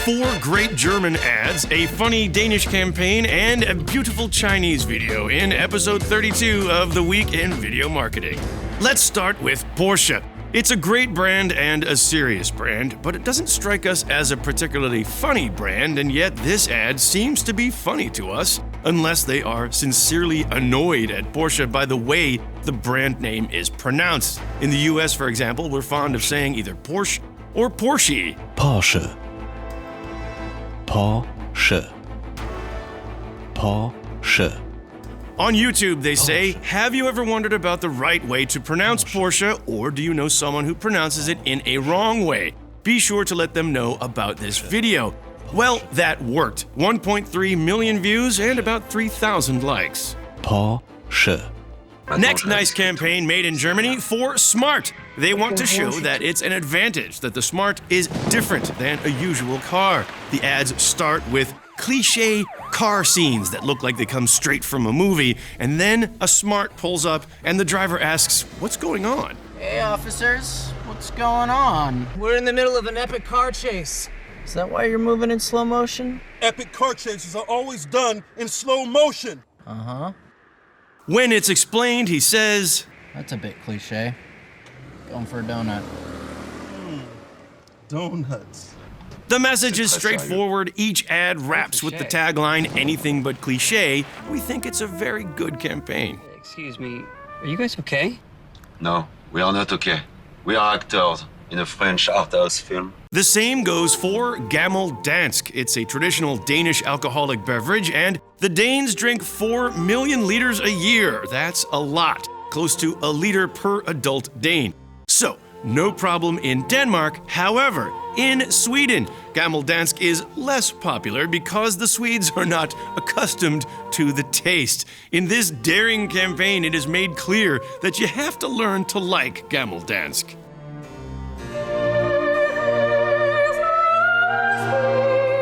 4 great German ads, a funny Danish campaign, and a beautiful Chinese video in episode 32 of The Week in Video Marketing. Let's start with Porsche. It's a great brand and a serious brand, but it doesn't strike us as a particularly funny brand, and yet this ad seems to be funny to us, unless they are sincerely annoyed at Porsche by the way the brand name is pronounced. In the US, for example, we're fond of saying either Porsche or Porsche. Porsche. Porsche. Porsche. On YouTube, they say, have you ever wondered about the right way to pronounce Porsche, or do you know someone who pronounces it in a wrong way? Be sure to let them know about this video. Well, that worked. 1.3 million views and about 3,000 likes. Porsche. Next nice campaign made in Germany for Smart. They want to show that it's an advantage that the Smart is different than a usual car. The ads start with cliché car scenes that look like they come straight from a movie, and then a Smart pulls up and the driver asks, "What's going on?" Hey officers, what's going on? We're in the middle of an epic car chase. Is that why you're moving in slow motion? Epic car chases are always done in slow motion. Uh-huh. When it's explained, he says, That's a bit cliche. Going for a donut. Donuts. the message is straightforward. Each ad wraps with the tagline, anything but cliché. We think it's a very good campaign. Excuse me, are you guys okay? No, we are not okay. We are actors in a French art house film. The same goes for Gammel Dansk. It's a traditional Danish alcoholic beverage, and the Danes drink 4 million liters a year. That's a lot, close to a liter per adult Dane. So, no problem in Denmark. However, in Sweden, Gammel Dansk is less popular because the Swedes are not accustomed to the taste. In this daring campaign, it is made clear that you have to learn to like Gammel Dansk.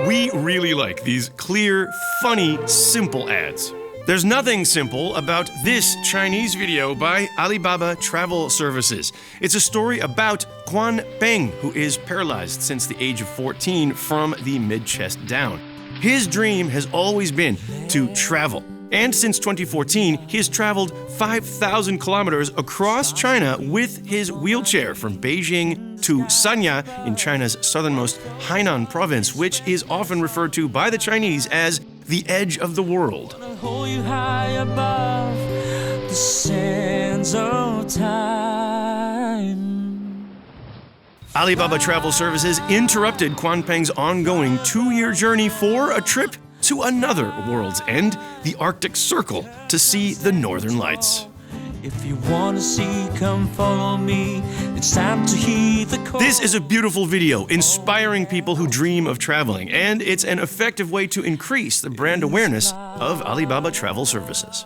We really like these clear, funny, simple ads. There's nothing simple about this Chinese video by Alibaba Travel Services. It's a story about Quan Peng, who is paralyzed since the age of 14 from the mid-chest down. His dream has always been to travel. And since 2014, he has traveled 5,000 kilometers across China with his wheelchair from Beijing to Sanya in China's southernmost Hainan province, which is often referred to by the Chinese as the edge of the world. Hold you high above the sands of time. Alibaba Travel Services interrupted Quan Peng's ongoing 2-year journey for a trip to another world's end, the Arctic Circle, to see the Northern Lights. If you want to see, come follow me. It's time to heed the call. This is a beautiful video inspiring people who dream of traveling, and it's an effective way to increase the brand awareness of Alibaba Travel Services.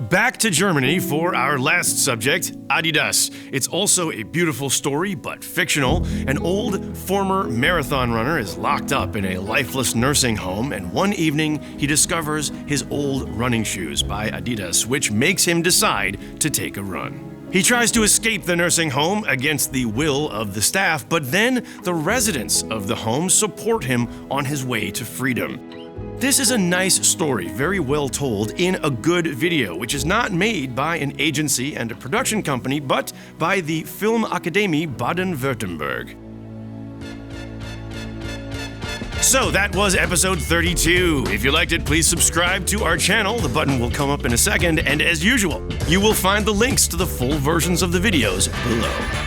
Back to Germany for our last subject, Adidas. It's also a beautiful story, but fictional. An old former marathon runner is locked up in a lifeless nursing home, and one evening he discovers his old running shoes by Adidas, which makes him decide to take a run. He tries to escape the nursing home against the will of the staff, but then the residents of the home support him on his way to freedom. This is a nice story, very well told in a good video, which is not made by an agency and a production company, but by the Filmakademie Baden-Württemberg. So that was episode 32. If you liked it, please subscribe to our channel. The button will come up in a second, and as usual, you will find the links to the full versions of the videos below.